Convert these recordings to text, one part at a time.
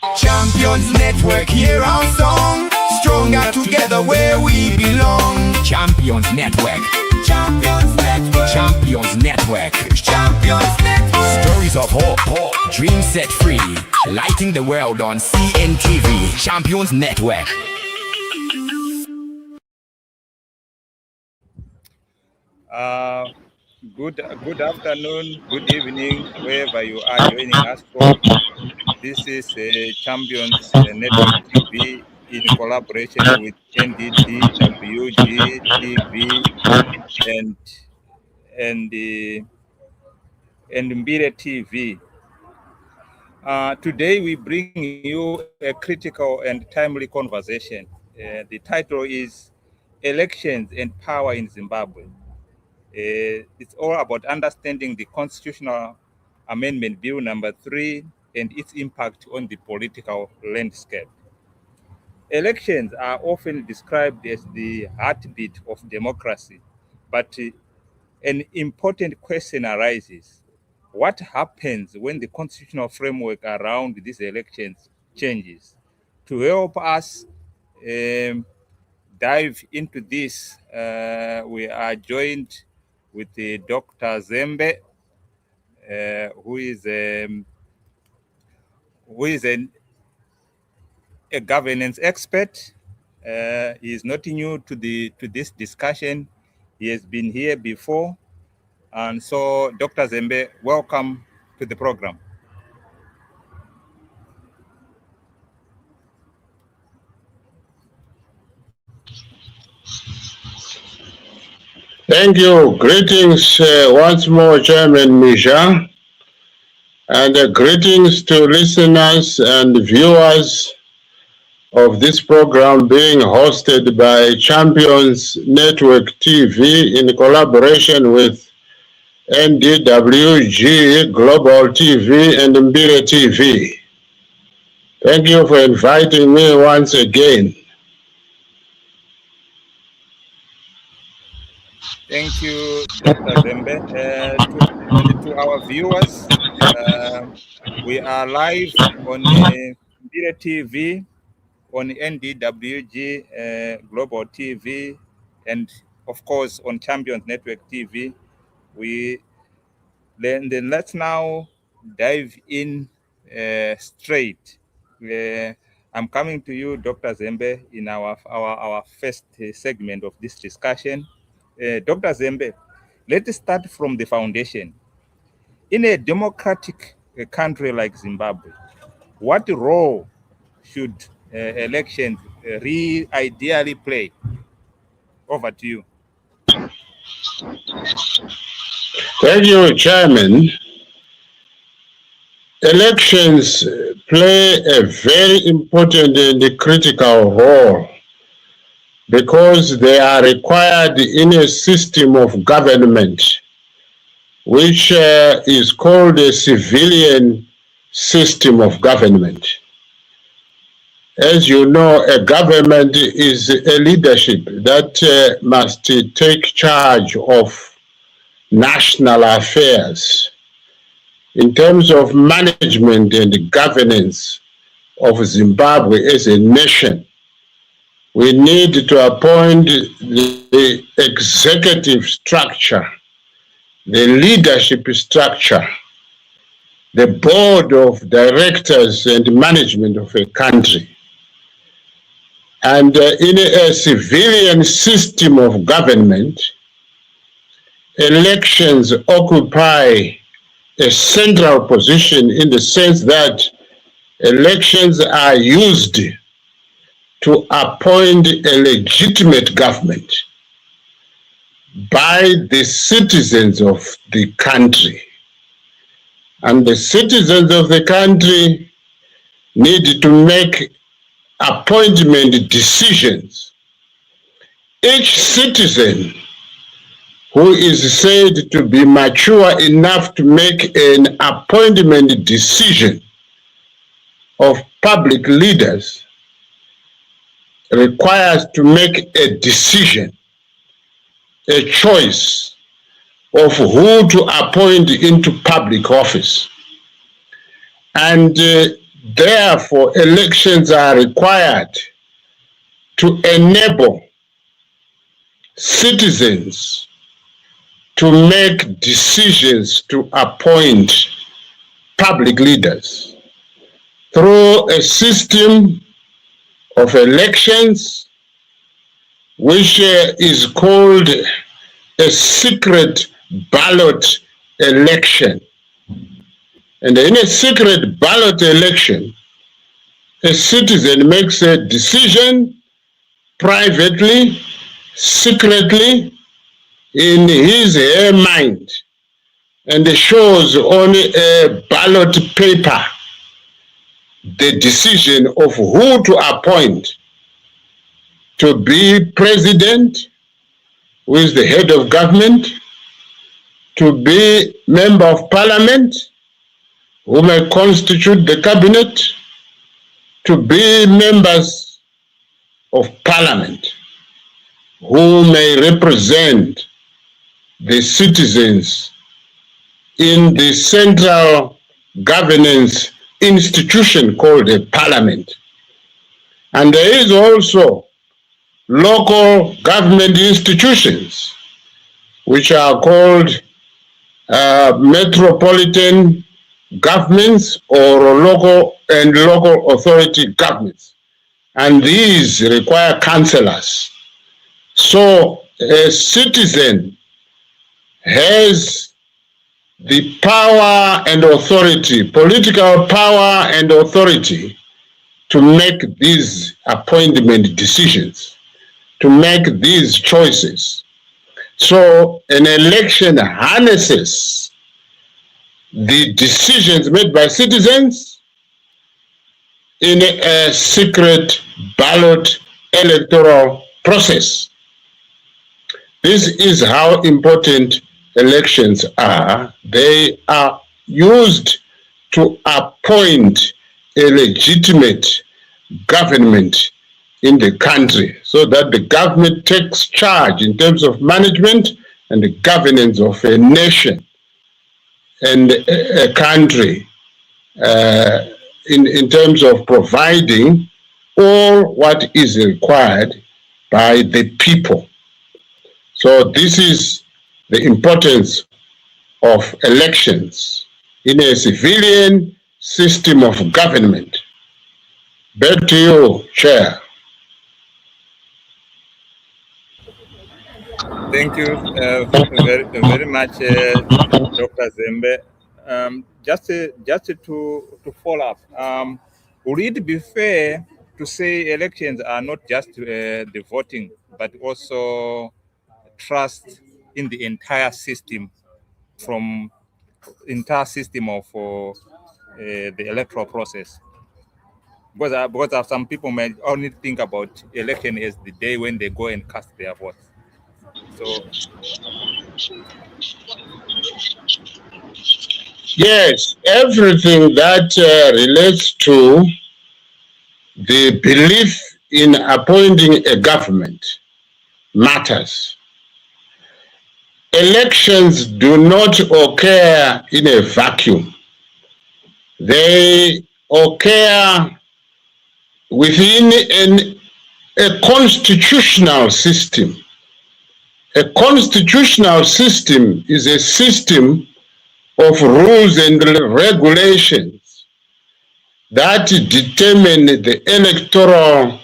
Champions Network, hear our song. Stronger together where we belong. Champions Network. Champions Network. Champions Network. Champions Network. Stories of hope, dreams set free. Lighting the world on CNTV. Champions Network. Good afternoon, good evening, wherever you are joining us from. This is Champions Network TV in collaboration with NDT, WG TV, and Mbire TV. Today we bring you a critical and timely conversation. The title is Elections and Power in Zimbabwe. It's all about understanding the Constitutional Amendment Bill number 3 and its impact on the political landscape. Elections are often described as the heartbeat of democracy, but an important question arises. What happens when the constitutional framework around these elections changes? To help us dive into this, we are joined with Dr. Zembe, who is a governance expert. He is not new to this discussion. He has been here before. And so, Dr. Zembe, welcome to the program. Thank you. Greetings once more, Chairman Misha, and greetings to listeners and viewers of this program being hosted by Champions Network TV in collaboration with NDWG Global TV and Mbire TV. Thank you for inviting me once again. Thank you, Dr. Zembe. To our viewers, we are live on Mbire TV, on NDWG Global TV, and of course on Champions Network TV. Then let's now dive in straight. I'm coming to you, Dr. Zembe, in our first segment of this discussion. Dr. Zembe, let's start from the foundation. In a democratic country like Zimbabwe, what role should elections ideally play? Over to you. Thank you, Chairman. Elections play a very important and critical role because they are required in a system of government which is called a civilian system of government. As you know, a government is a leadership that must take charge of national affairs in terms of management and governance of Zimbabwe as a nation. We need to appoint the executive structure, the leadership structure, the board of directors and management of a country. And in a civilian system of government, elections occupy a central position in the sense that elections are used to appoint a legitimate government by the citizens of the country. And the citizens of the country need to make appointment decisions. Each citizen who is said to be mature enough to make an appointment decision of public leaders requires to make a decision, a choice of who to appoint into public office. And Therefore, elections are required to enable citizens to make decisions to appoint public leaders through a system of elections which is called a secret ballot election. And in a secret ballot election, a citizen makes a decision privately, secretly, in his or her mind, and shows on a ballot paper the decision of who to appoint to be president, who is the head of government, to be member of parliament, who may constitute the cabinet, to be members of parliament, who may represent the citizens in the central governance institution called a parliament. And there is also local government institutions, which are called metropolitan governments or local authority governments. And these require councillors. So a citizen has the power and authority, political power and authority, to make these appointment decisions, to make these choices. So an election harnesses the decisions made by citizens in a secret ballot electoral process. This is how important elections are. They are used to appoint a legitimate government in the country, so that the government takes charge in terms of management and the governance of a nation and a country in terms of providing all what is required by the people. So this is the importance of elections in a civilian system of government. Back to you, Chair. Thank you very much, Dr. Zembe. Just to follow up, would it be fair to say elections are not just the voting, but also trust in the entire system, from entire system of the electoral process? Because some people may only think about election as the day when they go and cast their votes. So yes, everything that relates to the belief in appointing a government matters. Elections do not occur in a vacuum. They occur within a constitutional system. A constitutional system is a system of rules and regulations that determine the electoral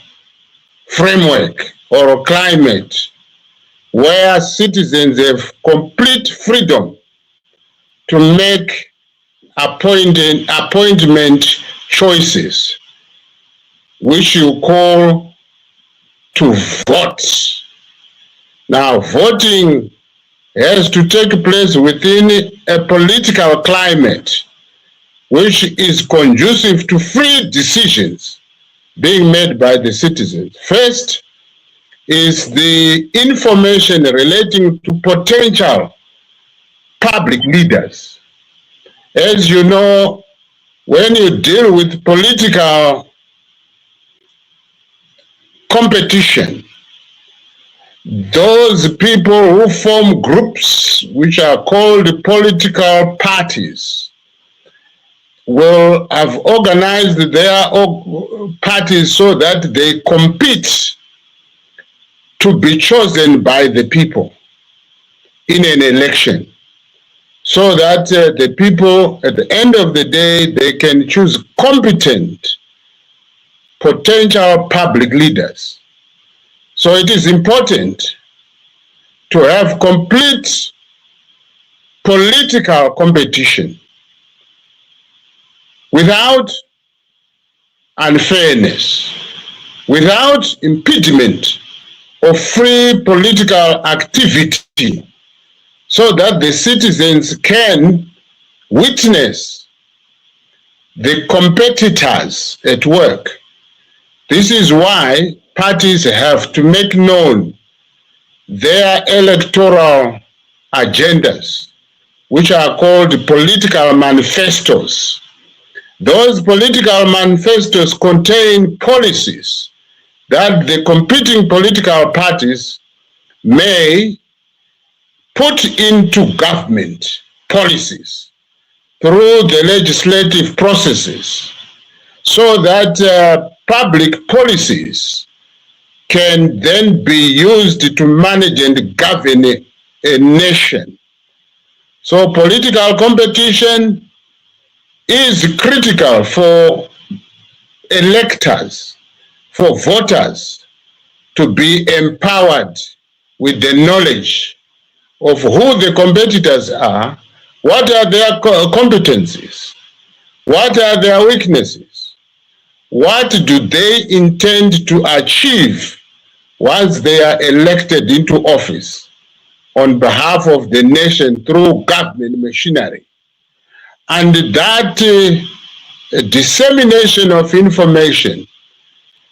framework or climate where citizens have complete freedom to make appointment choices, which you call to vote. Now, voting has to take place within a political climate which is conducive to free decisions being made by the citizens. First is the information relating to potential public leaders. As you know, when you deal with political competition, those people who form groups which are called political parties will have organized their parties so that they compete to be chosen by the people in an election, so that the people at the end of the day, they can choose competent potential public leaders. So it is important to have complete political competition without unfairness, without impediment of free political activity, so that the citizens can witness the competitors at work. This is why parties have to make known their electoral agendas, which are called political manifestos. Those political manifestos contain policies that the competing political parties may put into government policies through the legislative processes, so that public policies can then be used to manage and govern a nation. So political competition is critical for electors, for voters to be empowered with the knowledge of who the competitors are, what are their competencies, what are their weaknesses, what do they intend to achieve once they are elected into office on behalf of the nation through government machinery. And that dissemination of information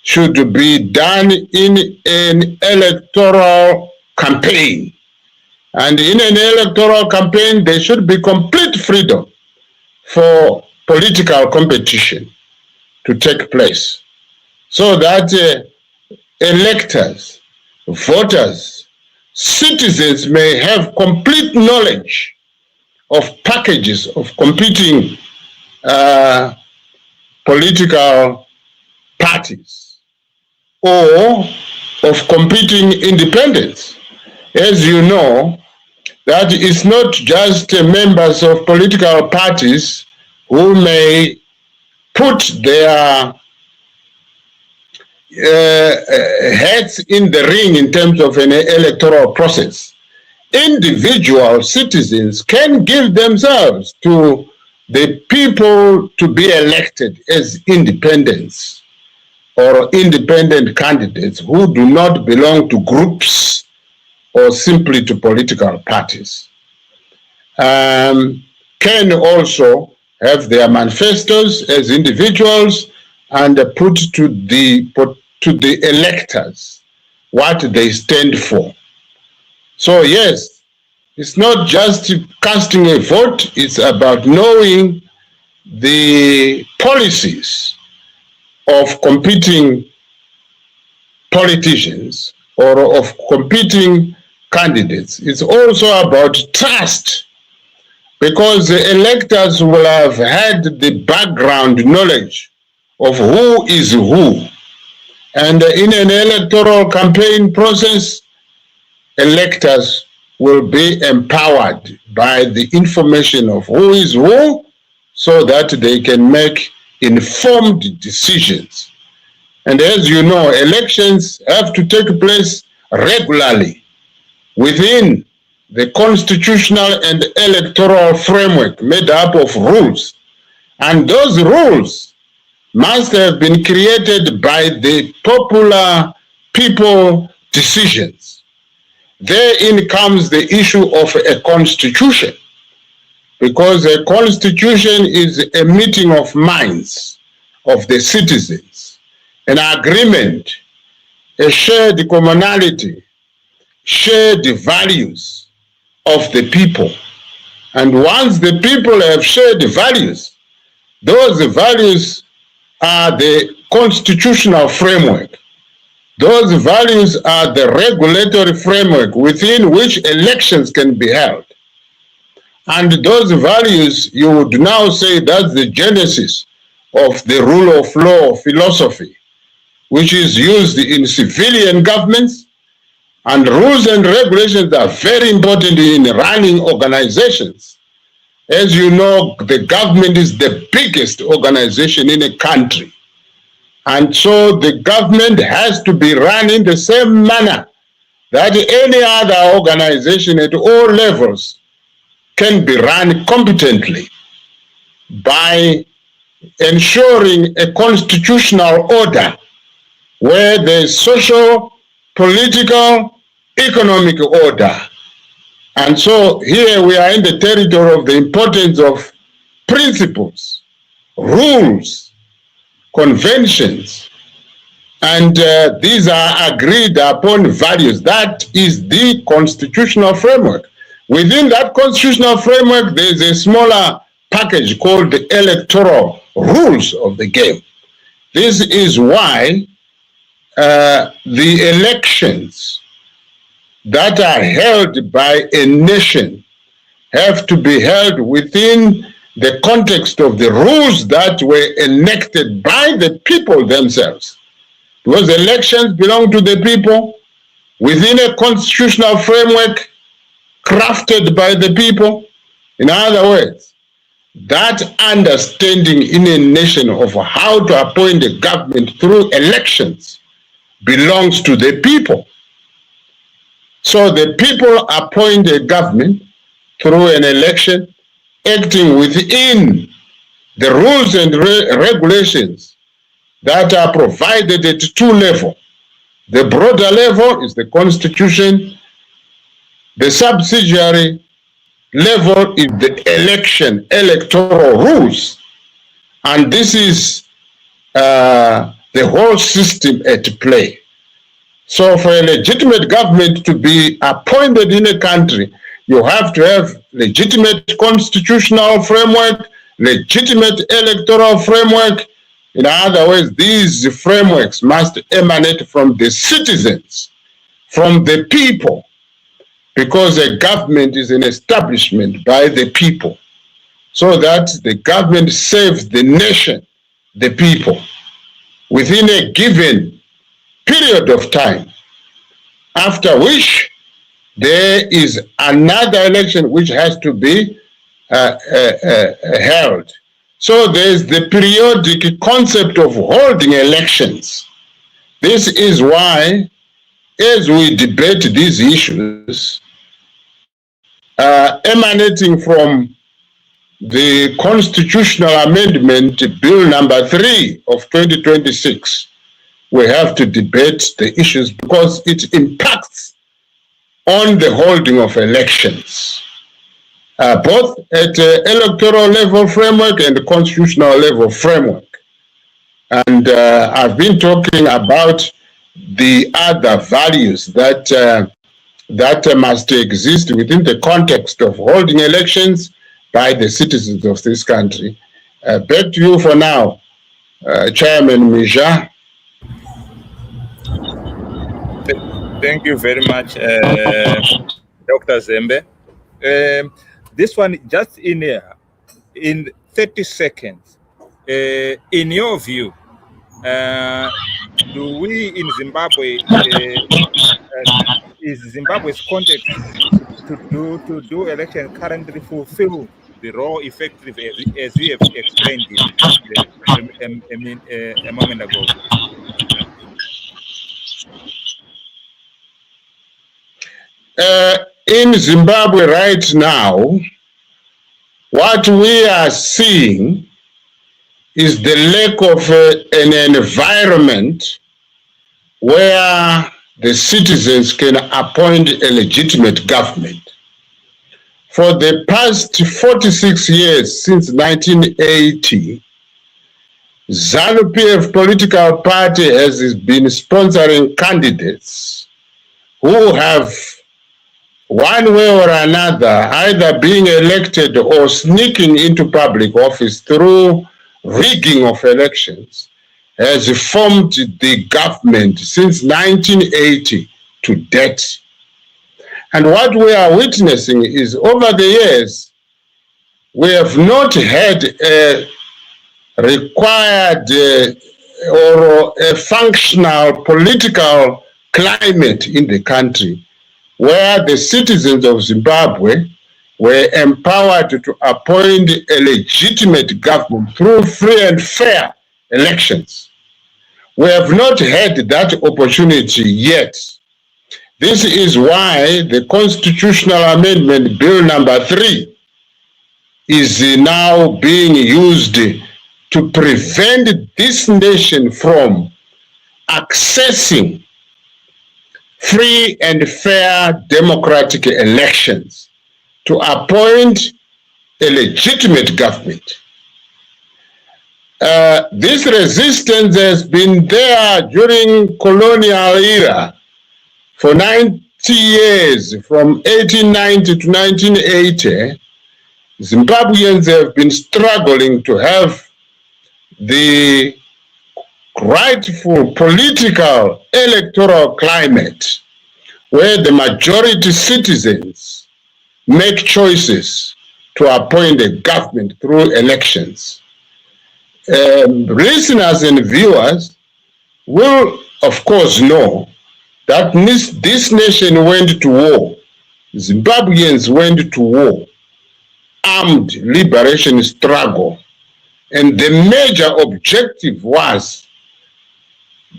should be done in an electoral campaign. And in an electoral campaign, there should be complete freedom for political competition to take place, so that electors, voters, citizens may have complete knowledge of packages of competing political parties or of competing independents. As you know, that it's not just members of political parties who may put their heads in the ring in terms of an electoral process. Individual citizens can give themselves to the people to be elected as independents or independent candidates who do not belong to groups or simply to political parties. Can also have their manifestos as individuals and put to the electors what they stand for. So yes, it's not just casting a vote, it's about knowing the policies of competing politicians or of competing candidates. It's also about trust, because the electors will have had the background knowledge of who is who. And in an electoral campaign process, electors will be empowered by the information of who is who, so that they can make informed decisions. And as you know, elections have to take place regularly within the constitutional and electoral framework made up of rules. And those rules must have been created by the popular people decisions. Therein comes the issue of a constitution, because a constitution is a meeting of minds of the citizens, an agreement, a shared commonality, shared values of the people. And once the people have shared values, those values are the constitutional framework. Those values are the regulatory framework within which elections can be held. And those values, you would now say that's the genesis of the rule of law philosophy, which is used in civilian governments, and rules and regulations are very important in running organizations. As you know, the government is the biggest organization in a country. And so the government has to be run in the same manner that any other organization at all levels can be run competently by ensuring a constitutional order where there's social, political, economic order. And so here we are in the territory of the importance of principles, rules, conventions, and these are agreed upon values. That is the constitutional framework. Within that constitutional framework, there is a smaller package called the electoral rules of the game. This is why the elections that are held by a nation have to be held within the context of the rules that were enacted by the people themselves. Because elections belong to the people within a constitutional framework crafted by the people. In other words, that understanding in a nation of how to appoint a government through elections belongs to the people. So the people appoint a government through an election, acting within the rules and regulations that are provided at two levels. The broader level is the Constitution. The subsidiary level is the electoral rules. And this is the whole system at play. So for a legitimate government to be appointed in a country, you have to have legitimate constitutional framework, legitimate electoral framework. In other words, these frameworks must emanate from the citizens, from the people, because a government is an establishment by the people, so that the government serves the nation, the people, within a given period of time, after which there is another election which has to be held. So there's the periodic concept of holding elections. This is why, as we debate these issues, emanating from the Constitutional Amendment Bill number 3 of 2026, we have to debate the issues because it impacts on the holding of elections, both at electoral level framework and the constitutional level framework. And I've been talking about the other values that must exist within the context of holding elections by the citizens of this country. Back to you for now, Chairman Mija. Thank you very much, Dr. Zembe. This one, just in 30 seconds, in your view, do we in Zimbabwe, is Zimbabwe's context to do election currently fulfill the role effective as you have explained it a moment ago? In Zimbabwe right now, what we are seeing is the lack of an environment where the citizens can appoint a legitimate government. For the past 46 years, since 1980, ZANU-PF political party has been sponsoring candidates who have, one way or another, either being elected or sneaking into public office through rigging of elections, has formed the government since 1980 to date. And what we are witnessing is, over the years, we have not had a required or a functional political climate in the country where the citizens of Zimbabwe were empowered to appoint a legitimate government through free and fair elections. We have not had that opportunity yet. This is why the Constitutional Amendment Bill number 3 is now being used to prevent this nation from accessing free and fair democratic elections to appoint a legitimate government. This resistance has been there during colonial era for 90 years, from 1890 to 1980. Zimbabweans have been struggling to have the rightful political electoral climate where the majority citizens make choices to appoint a government through elections. Listeners and viewers will, of course, know that this nation went to war. Zimbabweans went to war, armed liberation struggle. And the major objective was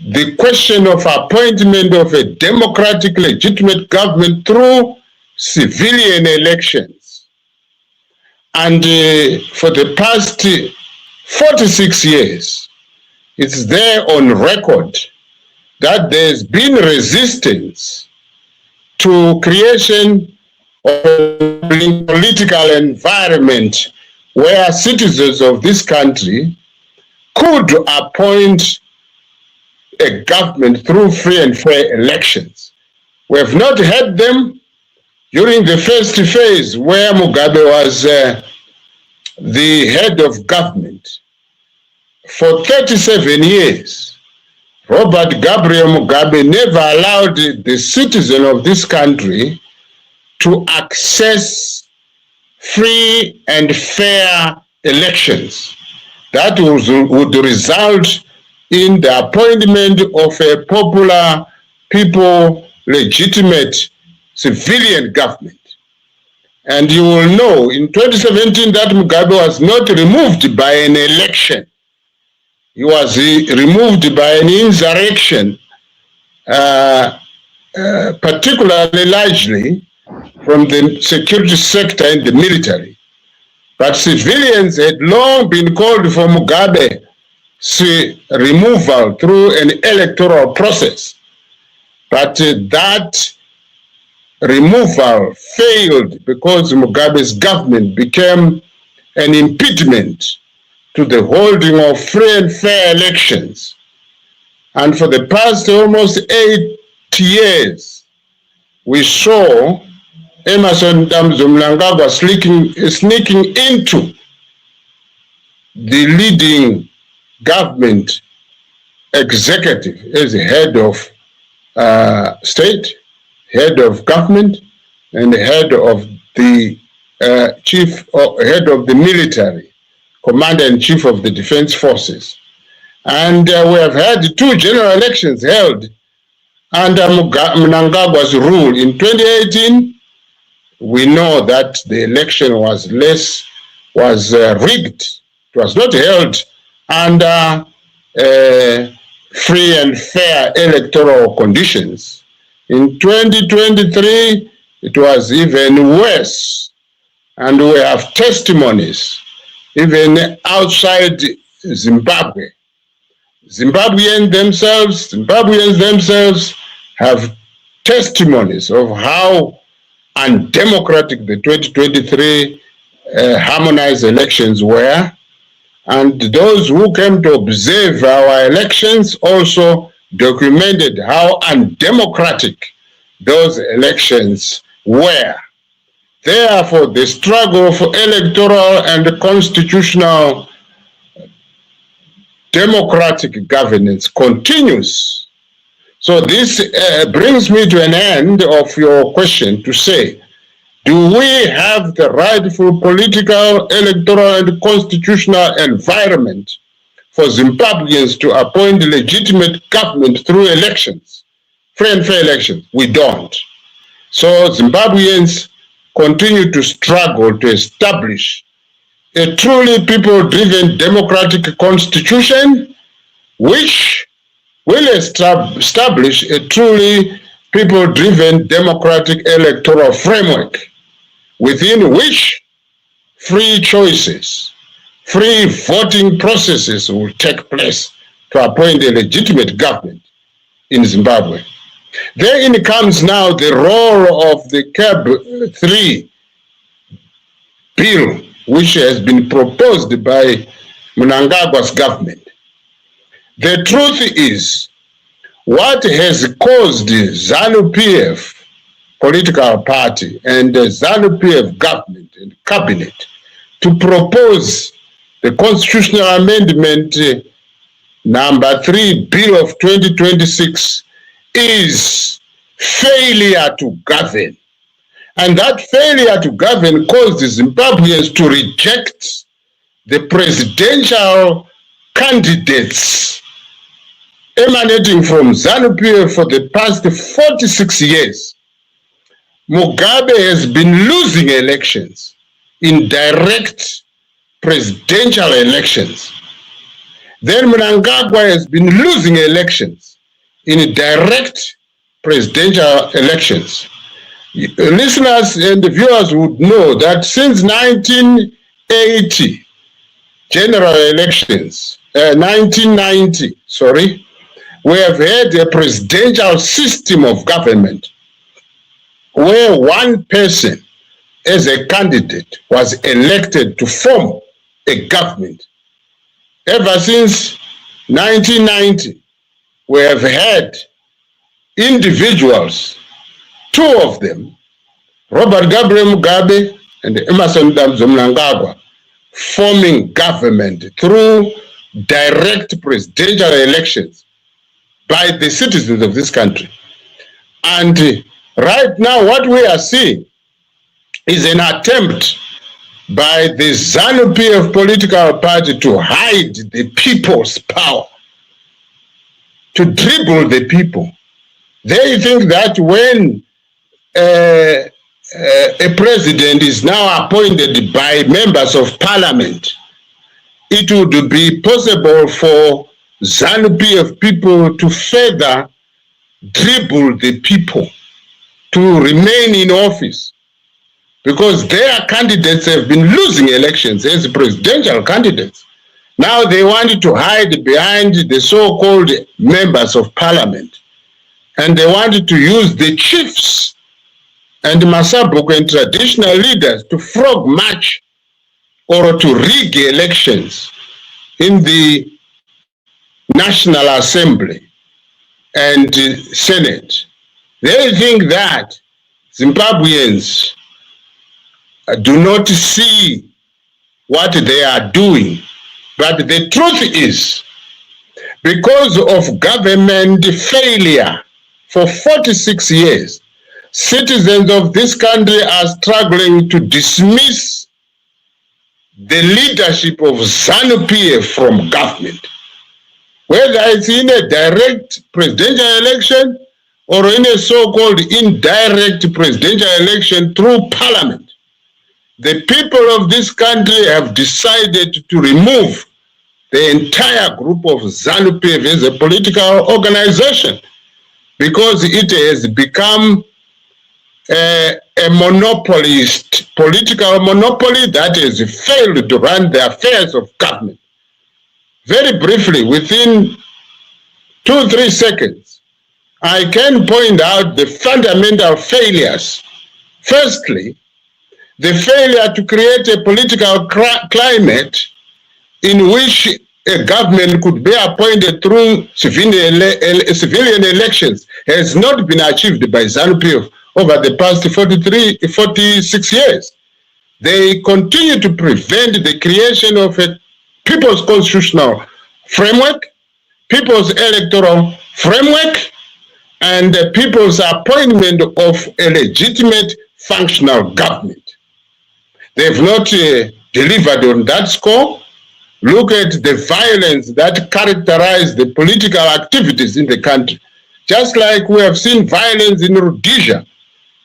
the question of appointment of a democratic legitimate government through civilian elections. And for the past 46 years, it's there on record that there's been resistance to creation of a political environment where citizens of this country could appoint a government through free and fair elections. We have not had them during the first phase where Mugabe was the head of government. For 37 years, Robert Gabriel Mugabe never allowed the citizen of this country to access free and fair elections that would result in the appointment of a popular, people, legitimate civilian government. And you will know in 2017 that Mugabe was not removed by an election. He was removed by an insurrection, particularly largely from the security sector and the military. But civilians had long been called for Mugabe's removal through an electoral process. But that removal failed because Mugabe's government became an impediment to the holding of free and fair elections. And for the past almost 8 years, we saw Emerson Mnangagwa sneaking into the leading government executive as head of state, head of government, and head of the head of the military, commander-in-chief of the defense forces. And we have had 2 general elections held under Mnangagwa's rule. In 2018, we know that the election was rigged. It was not held under free and fair electoral conditions. In 2023, it was even worse. And we have testimonies, even outside Zimbabwe. Zimbabweans themselves have testimonies of how undemocratic the 2023 harmonized elections were. And those who came to observe our elections also documented how undemocratic those elections were. Therefore, the struggle for electoral and constitutional democratic governance continues. So this brings me to an end of your question to say do we have the rightful political, electoral, and constitutional environment for Zimbabweans to appoint legitimate government through elections, free and fair elections? We don't. So Zimbabweans continue to struggle to establish a truly people-driven democratic constitution which will establish a truly people-driven democratic electoral framework within which free choices, free voting processes will take place to appoint a legitimate government in Zimbabwe. Therein comes now the role of the CAB3 bill, which has been proposed by Mnangagwa's government. The truth is, what has caused the ZANU-PF political party and the ZANU-PF government and cabinet to propose the constitutional amendment number 3 bill of 2026 is failure to govern. And that failure to govern caused the Zimbabweans to reject the presidential candidates emanating from ZANU-PF for the past 46 years. Mugabe has been losing elections in direct presidential elections. Then Mnangagwa has been losing elections in direct presidential elections. Listeners and viewers would know that since 1980, general elections, 1990, we have had a presidential system of government where one person as a candidate was elected to form a government. Ever since 1990, we have had individuals, two of them, Robert Gabriel Mugabe and Emerson Mnangagwa, forming government through direct presidential elections by the citizens of this country. And right now, what we are seeing is an attempt by the ZANU-PF political party to hide the people's power, to dribble the people. They think that when a president is now appointed by members of parliament, it would be possible for ZANU-PF people to further dribble the people to remain in office, because their candidates have been losing elections as presidential candidates. Now they want to hide behind the so-called members of parliament, and they wanted to use the chiefs and Masabuku and traditional leaders to frog march or to rig elections in the National Assembly and Senate. They think that Zimbabweans do not see what they are doing. But the truth is, because of government failure for 46 years, citizens of this country are struggling to dismiss the leadership of ZANU-PF from government. Whether it's in a direct presidential election or in a so-called indirect presidential election through parliament, the people of this country have decided to remove the entire group of ZANU-PF as a political organization, because it has become a monopolist, political monopoly that has failed to run the affairs of government. Very briefly, within 2-3 seconds, I can point out the fundamental failures. Firstly, the failure to create a political climate in which a government could be appointed through civilian elections has not been achieved by ZANU-PF over the past 46 years. They continue to prevent the creation of a people's constitutional framework, people's electoral framework, and the people's appointment of a legitimate functional government. They've not delivered on that score. Look at the violence that characterized the political activities in the country. Just like we have seen violence in Rhodesia,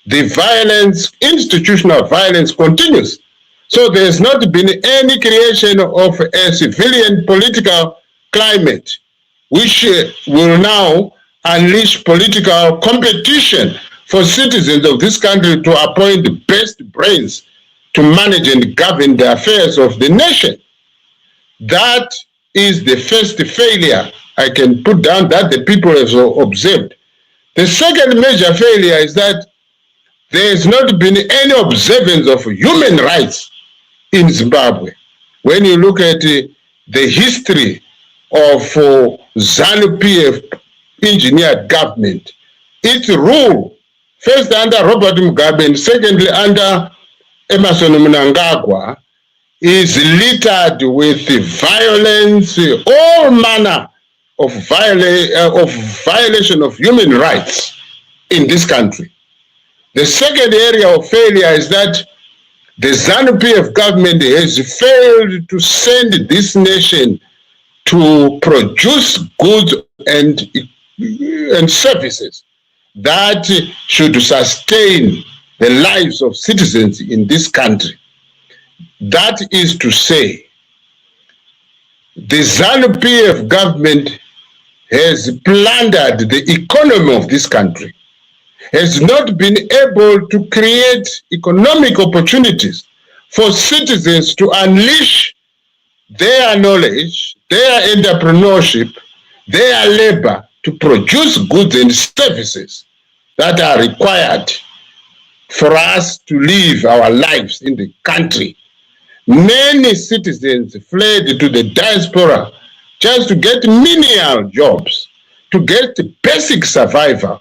the violence, institutional violence continues. So there's not been any creation of a civilian political climate which will now unleash political competition for citizens of this country to appoint the best brains to manage and govern the affairs of the nation. That is the first failure I can put down that the people have observed. The second major failure is that there has not been any observance of human rights in Zimbabwe. When you look at the history of ZANU-PF engineered government, its rule, first under Robert Mugabe and secondly under Emerson Mnangagwa, is littered with violence, all manner of violation of human rights in this country. The second area of failure is that the ZANU-PF government has failed to send this nation to produce goods and services that should sustain the lives of citizens in this country. That is to say, the ZANU-PF government has plundered the economy of this country, has not been able to create economic opportunities for citizens to unleash their knowledge, their entrepreneurship, their labor to produce goods and services that are required for us to live our lives in the country. Many citizens fled to the diaspora just to get menial jobs, to get basic survival,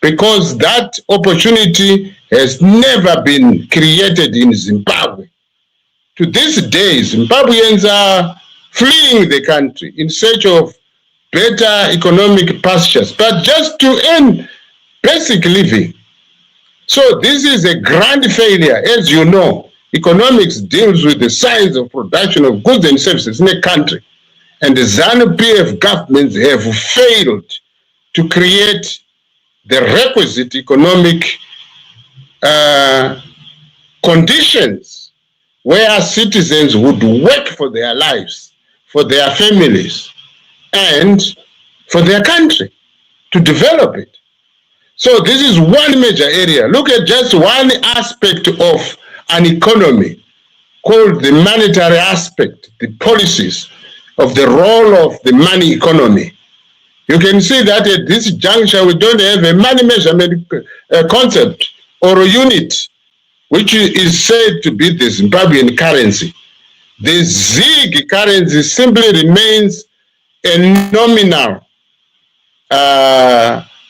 because that opportunity has never been created in Zimbabwe. To this day, Zimbabweans are fleeing the country in search of better economic pastures, but just to earn basic living. So this is a grand failure. As you know, economics deals with the science of production of goods and services in a country. And the ZANU-PF governments have failed to create the requisite economic conditions where citizens would work for their lives, for their families, and for their country to develop it. So this is one major area. Look at just one aspect of an economy called the monetary aspect, the policies of the role of the money economy. You can see that at this juncture, we don't have a money measurement concept or a unit, which is said to be the Zimbabwean currency. The ZiG currency simply remains a nominal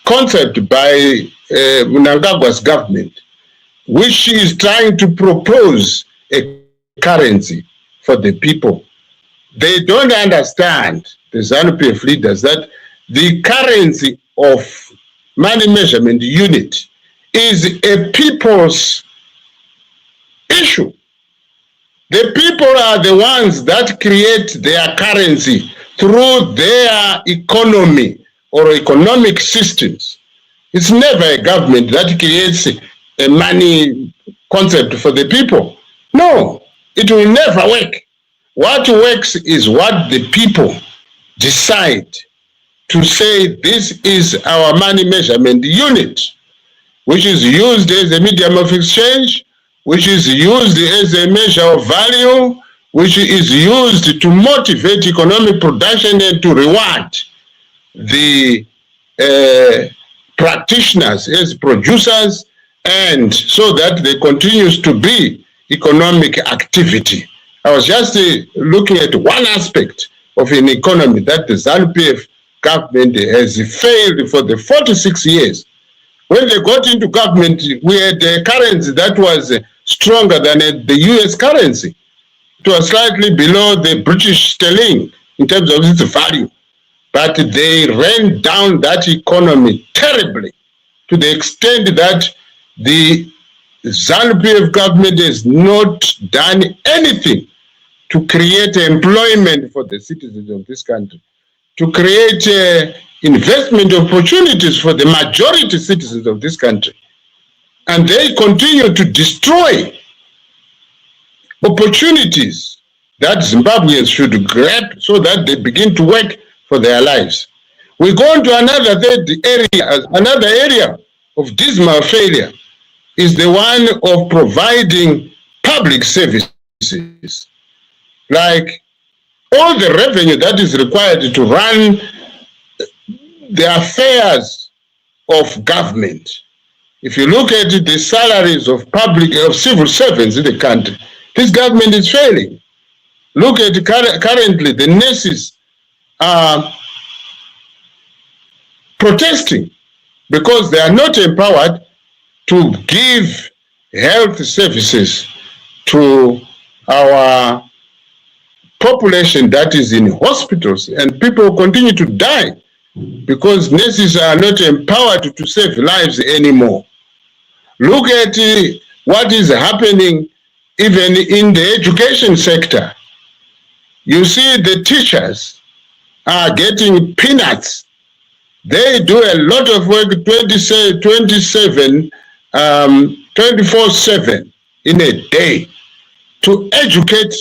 concept by Mnangagwa's government, which is trying to propose a currency for the people. They don't understand, the ZANU-PF leaders, that the currency of money measurement unit is a people's issue. The people are the ones that create their currency through their economy or economic systems. It's never a government that creates a money concept for the people. No, it will never work. What works is what the people decide to say this is our money measurement unit, which is used as a medium of exchange, which is used as a measure of value, which is used to motivate economic production and to reward the practitioners as producers, and so that there continues to be economic activity. I was just looking at one aspect of an economy that the ZANU-PF government has failed for the 46 years. When they got into government, we had a currency that was stronger than the US currency. It was slightly below the British sterling in terms of its value. But they ran down that economy terribly, to the extent that the ZANU-PF government has not done anything to create employment for the citizens of this country, to create investment opportunities for the majority citizens of this country. And they continue to destroy opportunities that Zimbabweans should grab so that they begin to work for their lives. We go on to another area of dismal failure is the one of providing public services, like all the revenue that is required to run the affairs of government. If you look at the salaries of civil servants in the country, this government is failing. Look at currently the nurses are protesting because they are not empowered to give health services to our population that is in hospitals, and people continue to die because nurses are not empowered to save lives anymore. Look at what is happening even in the education sector. You see the teachers are getting peanuts. They do a lot of work 24/7 in a day to educate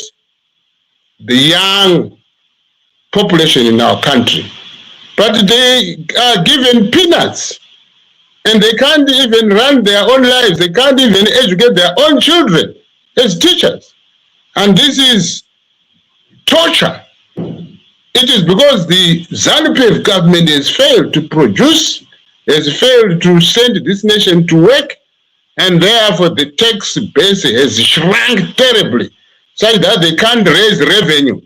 the young population in our country. But they are given peanuts and they can't even run their own lives. They can't even educate their own children as teachers. And this is torture. It is because the ZANU-PF government has failed to produce, has failed to send this nation to work, and therefore the tax base has shrunk terribly, such that they can't raise revenue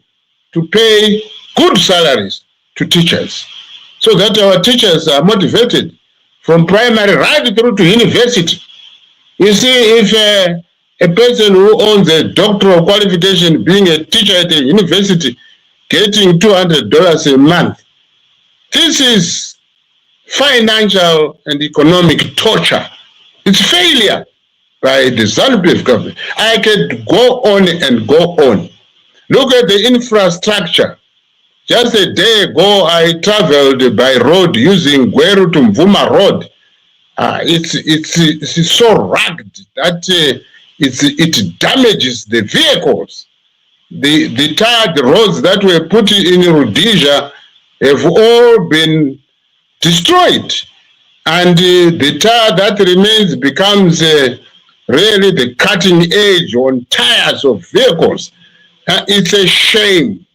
to pay good salaries to teachers, so that our teachers are motivated from primary right through to university. You see, if a person who owns a doctoral qualification, being a teacher at a university, getting $200 a month, this is financial and economic torture. It's failure by the ZANU-PF government. I could go on and go on. Look at the infrastructure. Just a day ago, I traveled by road using Gweru to Mvuma Road. It's so rugged that it damages the vehicles. The tarred roads that were put in Rhodesia have all been destroyed. And the tar that remains becomes really the cutting edge on tires of vehicles. It's a shame.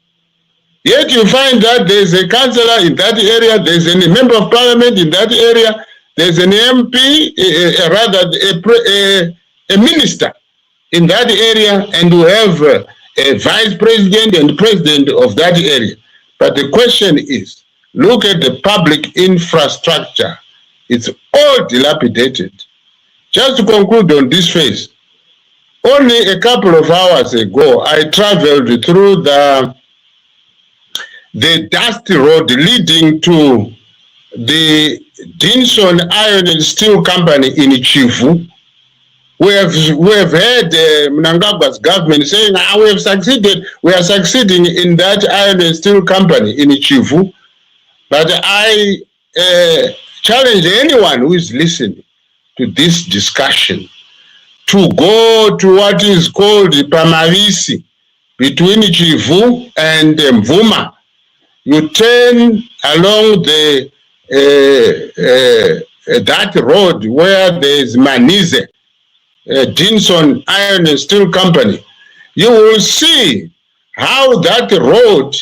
Yet you find that there's a councillor in that area, there's a member of parliament in that area, there's an MP, a minister in that area, and we have a vice president and president of that area. But the question is, look at the public infrastructure. It's all dilapidated. Just to conclude on this phase, only a couple of hours ago, I traveled through the dusty road leading to the Dinson Iron and Steel Company in Chivu. We have heard Mnangagwa's government saying, we have succeeded, we are succeeding in that iron and steel company in Chivu. But I challenge anyone who is listening to this discussion to go to what is called the Pamavisi between Chivu and Mvuma. You turn along that road where there is Manize, Dinson Iron and Steel Company. You will see how that road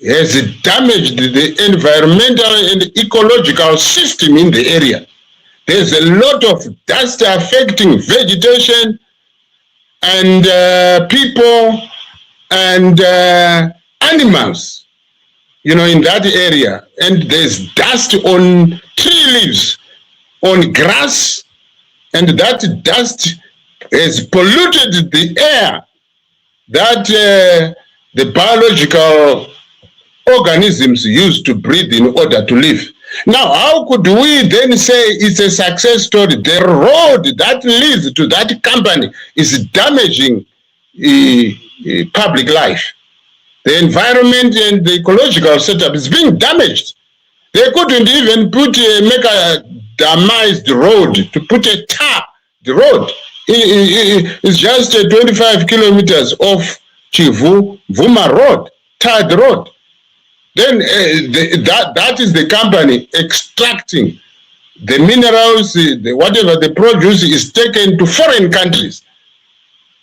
has damaged the environmental and ecological system in the area. There's a lot of dust affecting vegetation and people and animals, in that area. And there's dust on tree leaves, on grass, and that dust has polluted the air that the biological organisms use to breathe in order to live. Now, how could we then say it's a success story? The road that leads to that company is damaging public life. The environment and the ecological setup is being damaged. They couldn't even make a damaged road to put a tar. The road is just 25 kilometers off Chivu Vuma Road, tarred road. Then that is the company extracting the minerals, whatever the produce is taken to foreign countries.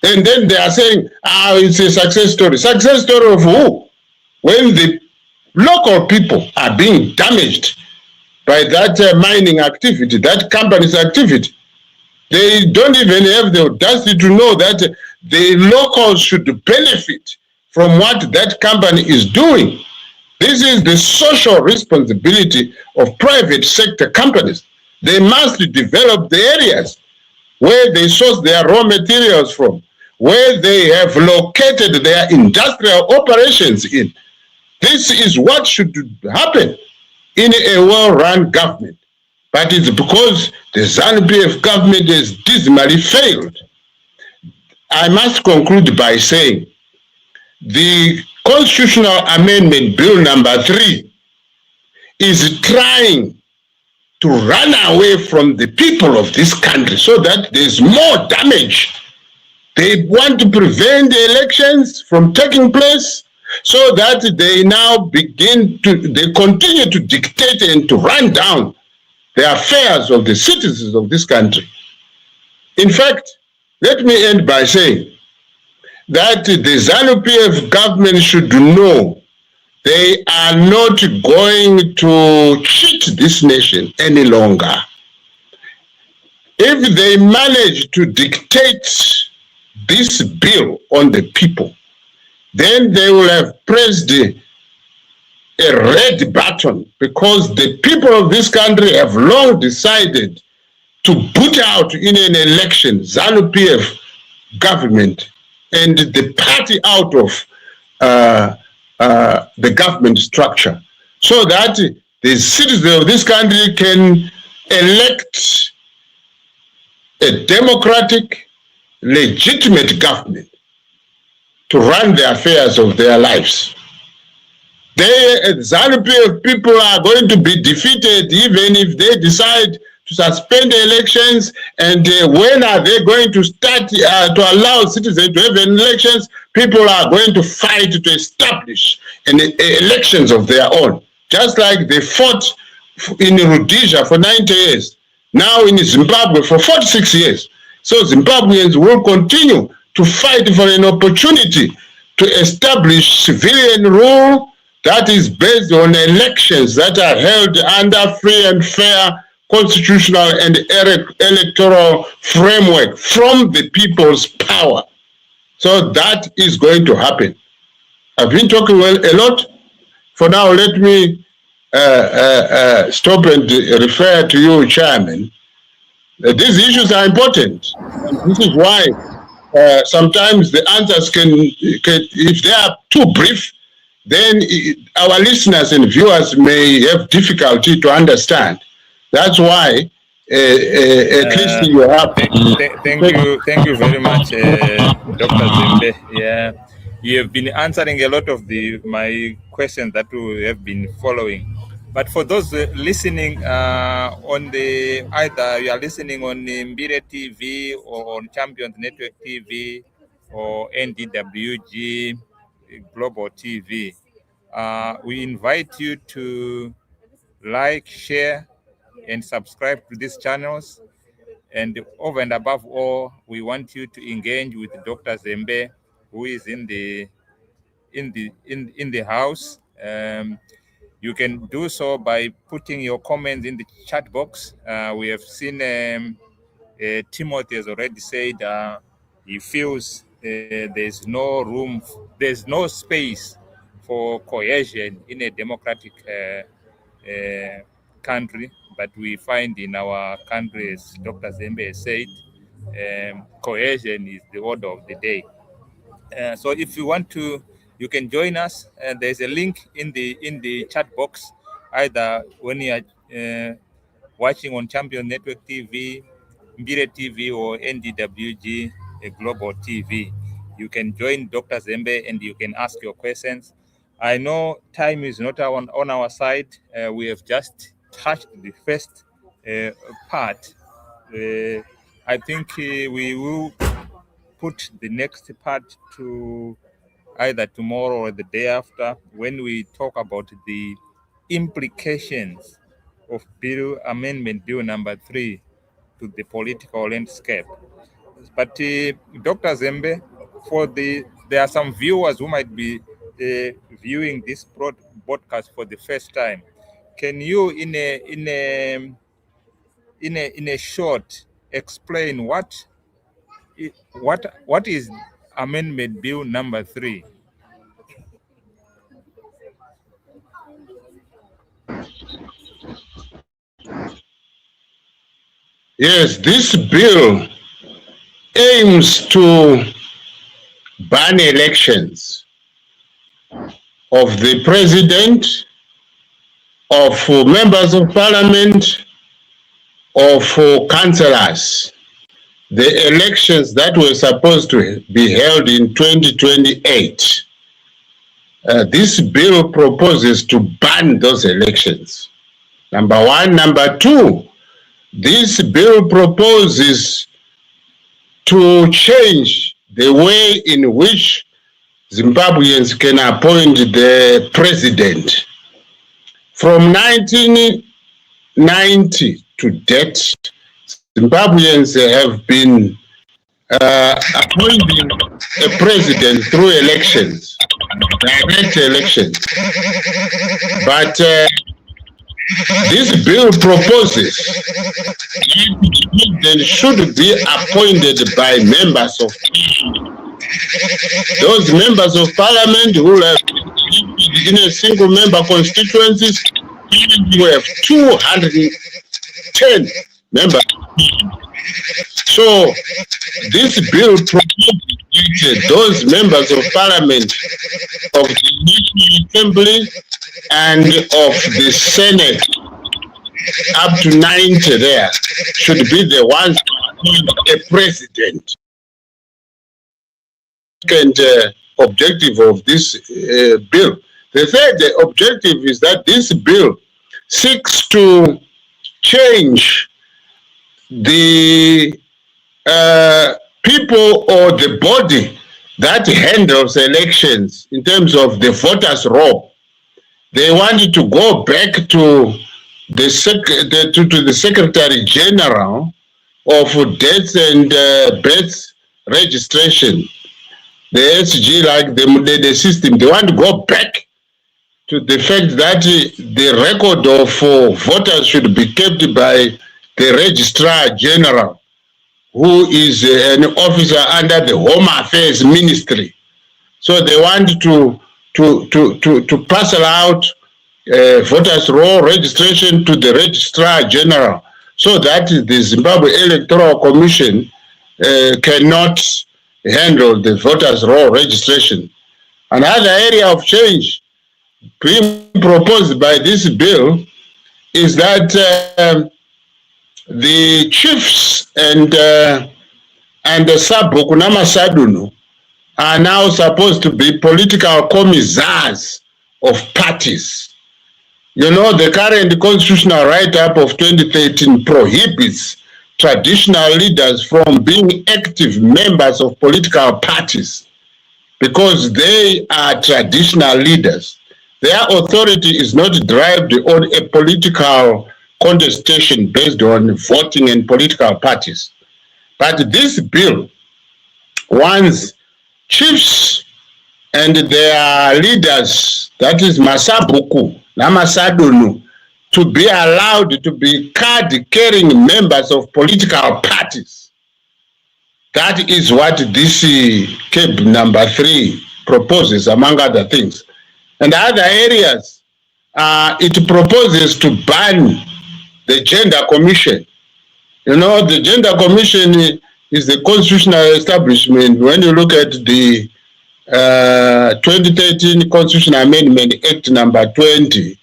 And then they are saying, it's a success story. Success story of who? When the local people are being damaged by that mining activity, that company's activity. They don't even have the audacity to know that the locals should benefit from what that company is doing. This is the social responsibility of private sector companies. They must develop the areas where they source their raw materials from, where they have located their industrial operations in. This is what should happen in a well-run government. But it's because the ZANU-PF government has dismally failed. I must conclude by saying the Constitutional Amendment Bill number 3 is trying to run away from the people of this country so that there's more damage. They want to prevent the elections from taking place so that they now they continue to dictate and to run down the affairs of the citizens of this country. In fact, let me end by saying that the ZANU-PF government should know they are not going to cheat this nation any longer. If they manage to dictate this bill on the people, then they will have pressed a red button, because the people of this country have long decided to put out in an election ZANU-PF government and the party out of the government structure, so that the citizens of this country can elect a democratic, legitimate government to run the affairs of their lives. ZANU-PF people are going to be defeated even if they decide to suspend the elections. And when are they going to start to allow citizens to have elections? People are going to fight to establish elections of their own, just like they fought in Rhodesia for 90 years, now in Zimbabwe for 46 years. So Zimbabweans will continue to fight for an opportunity to establish civilian rule that is based on elections that are held under free and fair constitutional and electoral framework from the people's power. So that is going to happen. I've been talking a lot. For now, let me stop and refer to you, Chairman. These issues are important. And this is why sometimes the answers can, if they are too brief, then our listeners and viewers may have difficulty to understand. That's why at least you have. Thank you very much, Dr. Zembe. Yeah, you have been answering a lot of my questions that we have been following. But for those listening on either you are listening on Mbire TV or on Champions Network TV or NDWG Global TV, we invite you to like, share, and subscribe to these channels. And over and above all, we want you to engage with Dr. Zembe, who is in the house. You can do so by putting your comments in the chat box. We have seen Timothy has already said he feels there's no room, there's no space for cohesion in a democratic country. But we find in our country, as Dr. Zembe has said, cohesion is the order of the day. So if you want to, you can join us. There's a link in the chat box. Either when you are watching on Champion Network TV, Mbire TV, or NDWG Global TV. You can join Dr. Zembe and you can ask your questions. I know time is not on our side. We have just touched the first part. I think we will put the next part to either tomorrow or the day after, when we talk about the implications of Amendment Bill number 3 to the political landscape. But Dr. Zembe, there are some viewers who might be viewing this broadcast for the first time. Can you, in a short, explain what is Amendment Bill number 3? Yes, this bill aims to ban elections of the president, of members of parliament, of councillors. The elections that were supposed to be held in 2028. This bill proposes to ban those elections. Number one. Number two, this bill proposes to change the way in which Zimbabweans can appoint the president. From 1990 to date, Zimbabweans have been appointing a president through elections, direct elections. But this bill proposes that should be appointed by members of those members of parliament who have in a single member constituencies. We have 210 members. So this bill proposes those members of parliament of the National Assembly and of the Senate, up to 90 there, should be the ones who appoint a president. Second objective of this bill. The third objective is that this bill seeks to change the people or the body that handles elections in terms of the voters' roll. They wanted to go back to the Secretary General of Deaths and Births Registration, the SG, like the system. They want to go back to the fact that the record of voters should be kept by the Registrar General, who is an officer under the Home Affairs Ministry. So they want to parcel out voters' roll registration to the Registrar General, so that the Zimbabwe Electoral Commission cannot handle the voters' roll registration. Another area of change being proposed by this bill is that the chiefs and the Sabuku Namasadunu are now supposed to be political commissars of parties. You know, the current constitutional write-up of 2013 prohibits traditional leaders from being active members of political parties because they are traditional leaders. Their authority is not derived on a political contestation based on voting and political parties. But this bill wants chiefs and their leaders, that is Masabuku, Namasadunu, to be allowed to be card-carrying members of political parties. That is what this CAB number 3 proposes, among other things. And other areas, it proposes to ban the Gender Commission. You know, the Gender Commission is the constitutional establishment. When you look at the 2013 Constitutional Amendment Act number 20,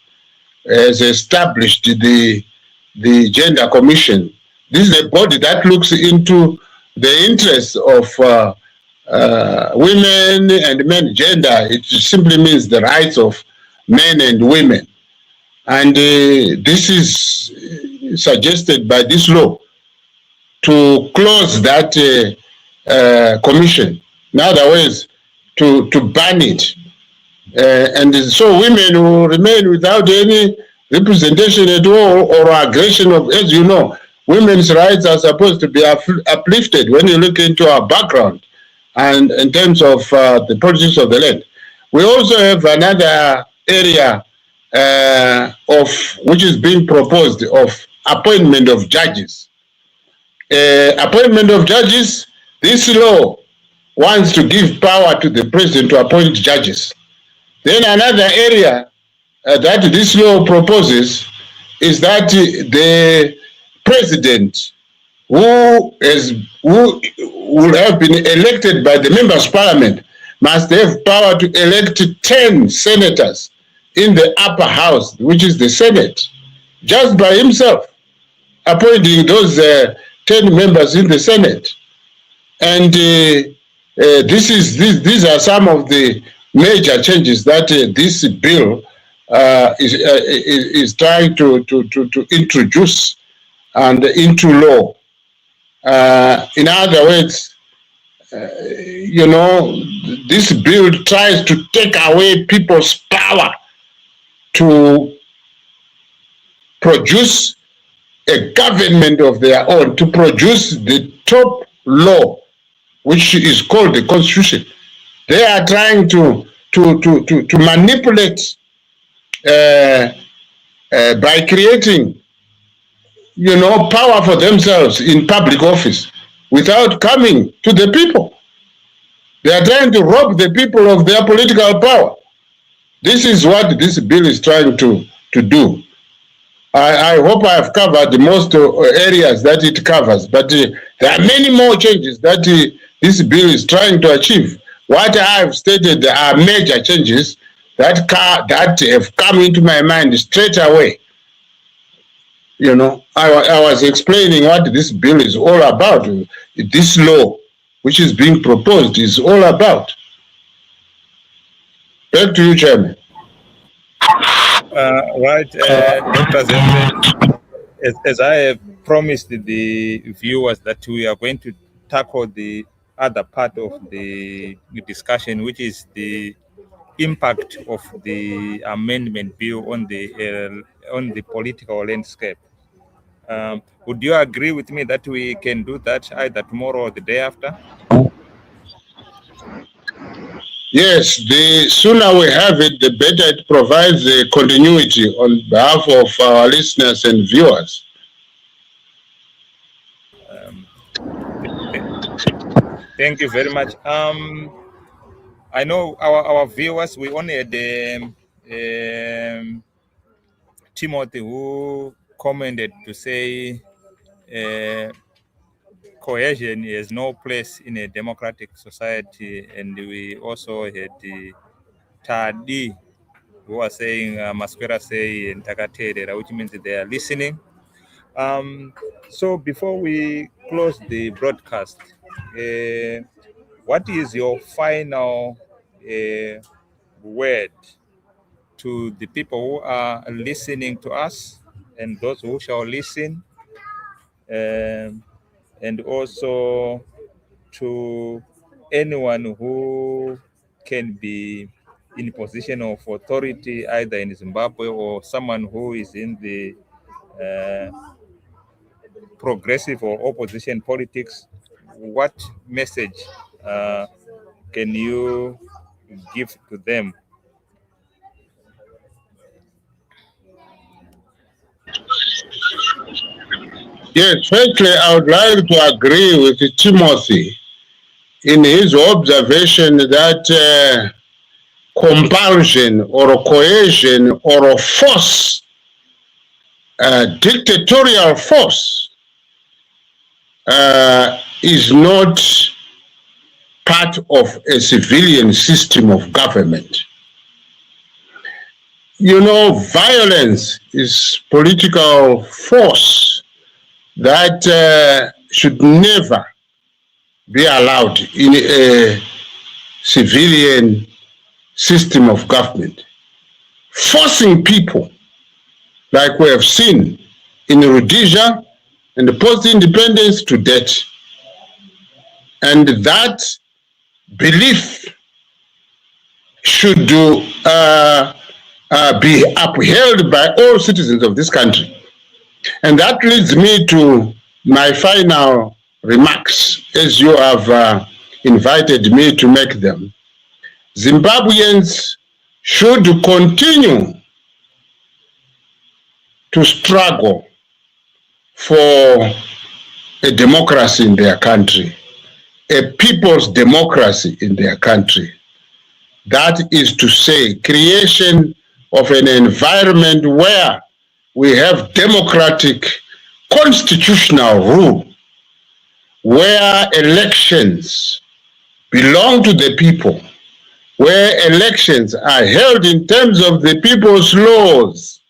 has established the Gender Commission. This is a body that looks into the interests of women and men. Gender, it simply means the rights of men and women. And this is suggested by this law to close that commission. In other words, to ban it. And so women will remain without any representation at all or aggression of, as you know, women's rights are supposed to be uplifted when you look into our background and in terms of the politics of the land. We also have another area of which is being proposed of appointment of judges. Appointment of judges, this law wants to give power to the president to appoint judges. Then another area that this law proposes is that the president who will have been elected by the members of parliament must have power to elect 10 senators in the upper house, which is the Senate, just by himself, appointing those 10 members in the Senate. And these are some of the major changes that this bill is trying to introduce and into law. In other words, you know, this bill tries to take away people's power to produce a government of their own, to produce the top law, which is called the Constitution. They are trying to manipulate by creating, you know, power for themselves in public office without coming to the people. They are trying to rob the people of their political power. This is what this bill is trying to do. I hope I have covered the most areas that it covers, but there are many more changes that this bill is trying to achieve. What I have stated are major changes that have come into my mind straight away. You know, I was explaining what this bill is all about. This law, which is being proposed, is all about. Back to you, Chairman. Right, Dr. Zembe, as I have promised the viewers that we are going to tackle the other part of the discussion, which is the impact of the amendment bill on the political landscape. Would you agree with me that we can do that either tomorrow or the day after? Yes, the sooner we have it, the better it provides a continuity on behalf of our listeners and viewers. Thank you very much. I know our viewers, we only had Timothy who commented to say cohesion has no place in a democratic society, and we also had the Tadi who are saying Masquera say and Takaterera, which means they are listening. So before we close the broadcast, what is your final word to the people who are listening to us and those who shall listen, and also to anyone who can be in position of authority either in Zimbabwe or someone who is in the progressive or opposition politics? What message can you give to them? Yes, firstly, I would like to agree with Timothy in his observation that compulsion or coercion or a force, dictatorial force, is not part of a civilian system of government. violence is political force that should never be allowed in a civilian system of government. Forcing people, like we have seen in Rhodesia and the post-independence, to death. And that belief should be upheld by all citizens of this country. And that leads me to my final remarks, as you have invited me to make them. Zimbabweans should continue to struggle for a democracy in their country, a people's democracy in their country. That is to say, creation of an environment where we have democratic constitutional rule, where elections belong to the people, where elections are held in terms of the people's laws,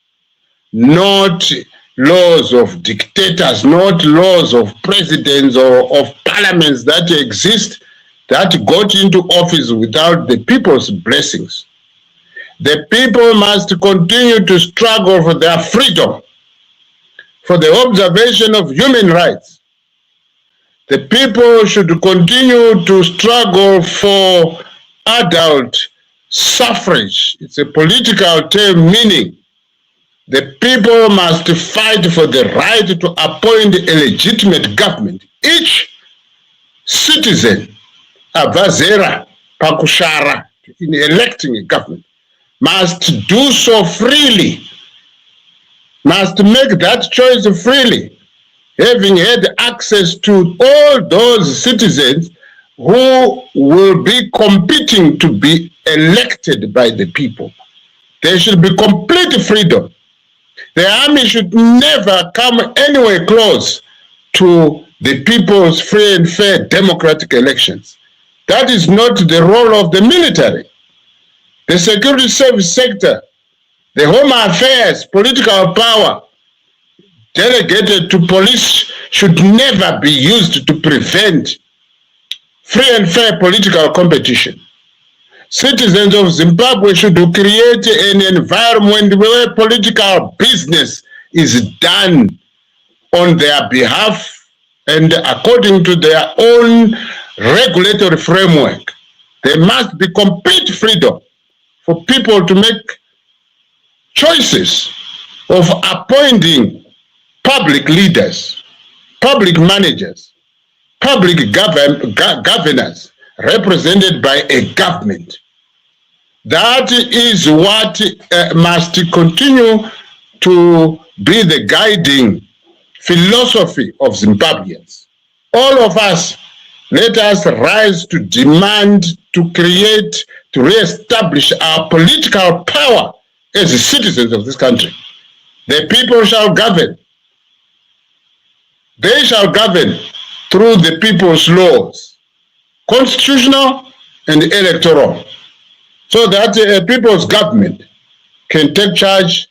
not laws of dictators, not laws of presidents or of parliaments that exist, that got into office without the people's blessings. The people must continue to struggle for their freedom, for the observation of human rights. The people should continue to struggle for adult suffrage. It's a political term, meaning the people must fight for the right to appoint a legitimate government. Each citizen, avazera pakushara, in electing a government, must do so freely, must make that choice freely, having had access to all those citizens who will be competing to be elected by the people. There should be complete freedom. The army should never come anywhere close to the people's free and fair democratic elections. That is not the role of the military. The security service sector, the home affairs, political power delegated to police should never be used to prevent free and fair political competition. Citizens of Zimbabwe should create an environment where political business is done on their behalf and according to their own regulatory framework. There must be complete freedom for people to make choices of appointing public leaders, public managers, public governors represented by a government. That is what must continue to be the guiding philosophy of Zimbabweans. All of us, let us rise to demand, to create, to re-establish our political power as citizens of this country. The people shall govern. They shall govern through the people's laws, constitutional and electoral, so that a people's government can take charge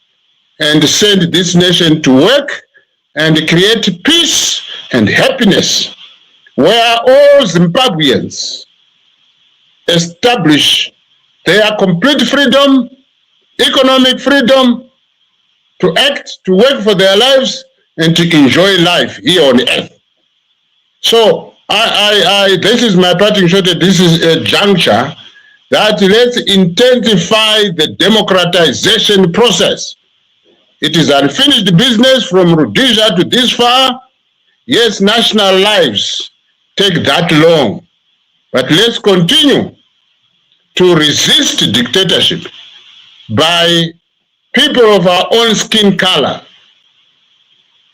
and send this nation to work and create peace and happiness, where all Zimbabweans establish their complete freedom, economic freedom, to act, to work for their lives, and to enjoy life here on earth. So this is my parting shot. This is a juncture that let's intensify the democratization process. It is unfinished business from Rhodesia to this far. Yes, national lives take that long, but let's continue to resist dictatorship by people of our own skin color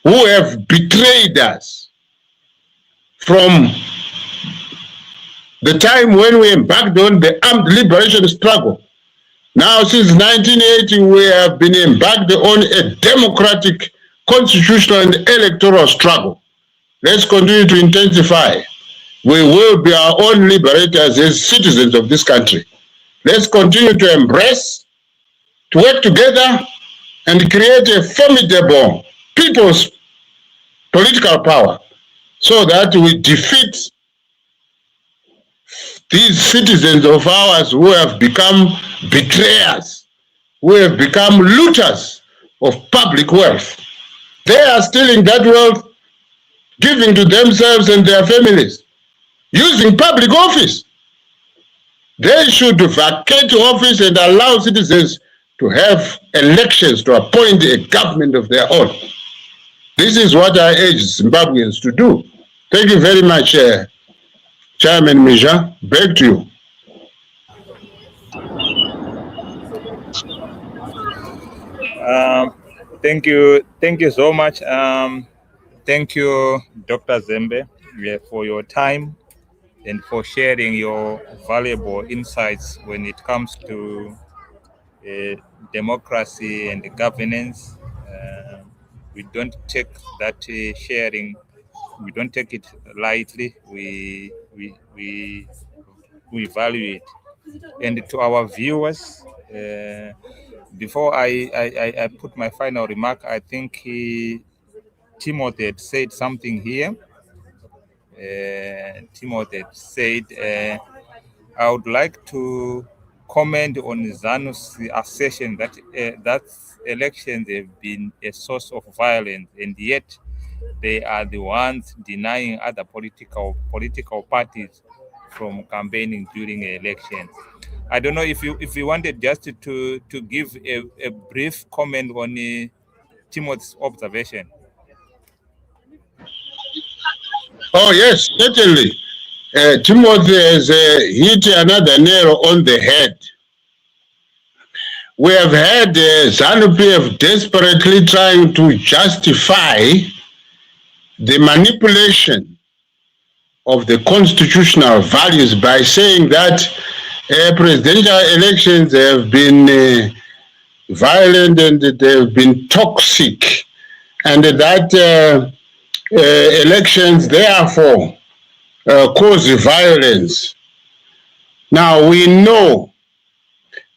who have betrayed us from the time when we embarked on the armed liberation struggle. Now, since 1980, we have been embarked on a democratic, constitutional, and electoral struggle. Let's continue to intensify. We will be our own liberators as citizens of this country. Let's continue to embrace to work together and create a formidable people's political power so that we defeat these citizens of ours who have become betrayers, who have become looters of public wealth. They are stealing that wealth, giving to themselves and their families, using public office. They should vacate office and allow citizens to have elections to appoint a government of their own. This is what I urge Zimbabweans to do. Thank you very much, Chairman Mija. Back to you. Thank you so much. Thank you, Dr. Zembe, for your time and for sharing your valuable insights when it comes to democracy and governance. We don't take that sharing. We don't take it lightly. We value it. And to our viewers, before I put my final remark, I think Timothy had said something here. Timothy had said, I would like to comment on ZANU's assertion that that elections have been a source of violence, and yet they are the ones denying other political parties from campaigning during elections. I don't know if you wanted just to give a brief comment on Timothy's observation. Oh yes, certainly. Timothy has hit another nail on the head. We have had ZANU-PF desperately trying to justify the manipulation of the constitutional values by saying that presidential elections have been violent and they have been toxic, and that elections therefore cause violence. Now we know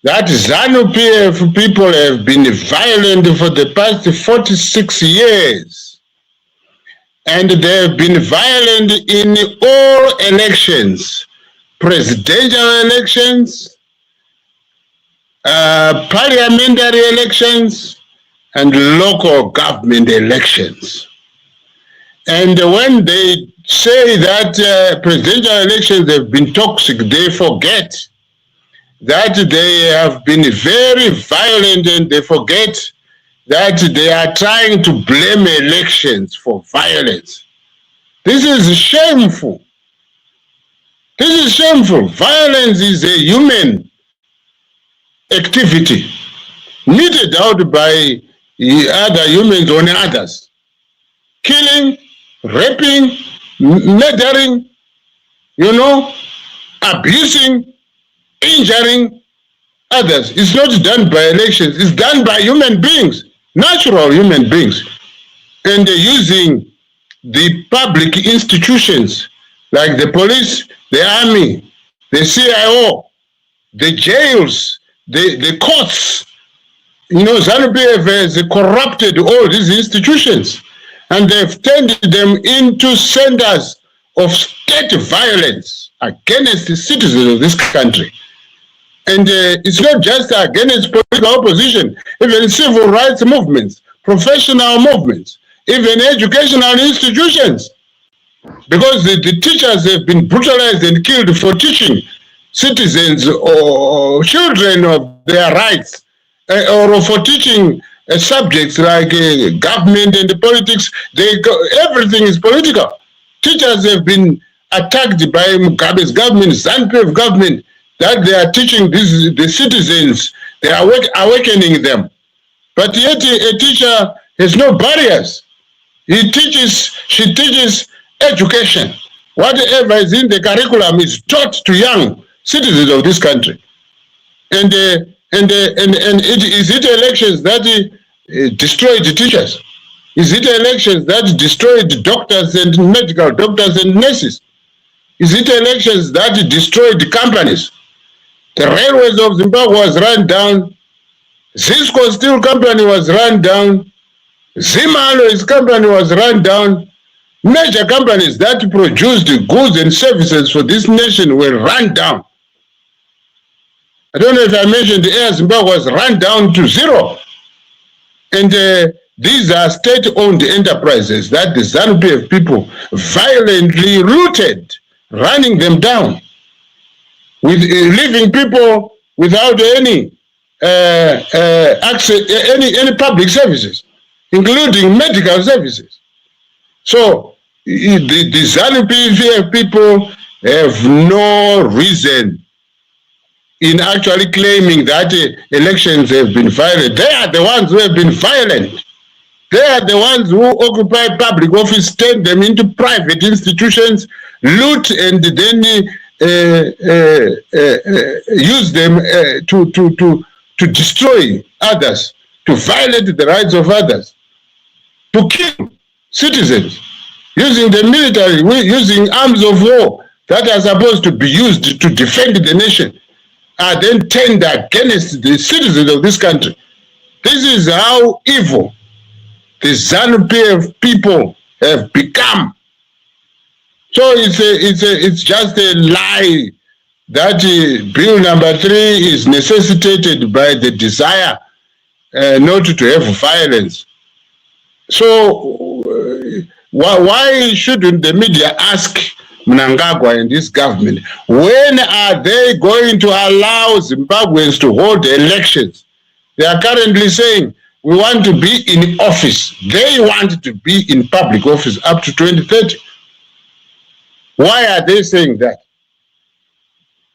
that ZANU-PF people have been violent for the past 46 years. And they have been violent in all elections, presidential elections, parliamentary elections, and local government elections. And when they say that presidential elections have been toxic, they forget that they have been very violent, and they forget that they are trying to blame elections for violence. This is shameful. This is shameful. Violence is a human activity meted out by other humans on others. Killing, raping, murdering, abusing, injuring others. It's not done by elections. It's done by human beings, natural human beings. And they're using the public institutions like the police, the army, the CIO, the jails, the courts. ZANU-PF has corrupted all these institutions, and they've turned them into centers of state violence against the citizens of this country. And it's not just against political opposition, even civil rights movements, professional movements, even educational institutions. Because the teachers have been brutalized and killed for teaching citizens or children of their rights, or for teaching subjects like government and politics. Everything is political. Teachers have been attacked by Mugabe's government, ZANU-PF government, that they are teaching the citizens, they are awakening them. But yet a teacher has no barriers. She teaches education. Whatever is in the curriculum is taught to young citizens of this country. And is it elections that destroyed teachers? Is it elections that destroyed doctors and medical doctors and nurses? Is it elections that destroyed companies? The railways of Zimbabwe was run down Cisco Steel Company was run down. Zimbabwe's company was run down. Major companies that produced goods and services for this nation were run down. I don't know if I mentioned the Air Zimbabwe was run down to zero. And these are state-owned enterprises that the ZANU-PF people violently looted, running them down, with leaving people without any access, any public services, including medical services. So the ZANU-PF people have no reason in actually claiming that elections have been violent. They are the ones who have been violent. They are the ones who occupy public office, turn them into private institutions, loot, and then use them to destroy others, to violate the rights of others, to kill citizens, using the military, using arms of war that are supposed to be used to defend the nation, are then turned against the citizens of this country. This is how evil the ZANU-PF people have become. So it's just a lie that Bill number 3 is necessitated by the desire not to have violence. So why shouldn't the media ask Mnangagwa and this government, when are they going to allow Zimbabweans to hold elections? They are currently saying, we want to be in office. They want to be in public office up to 2030. Why are they saying that?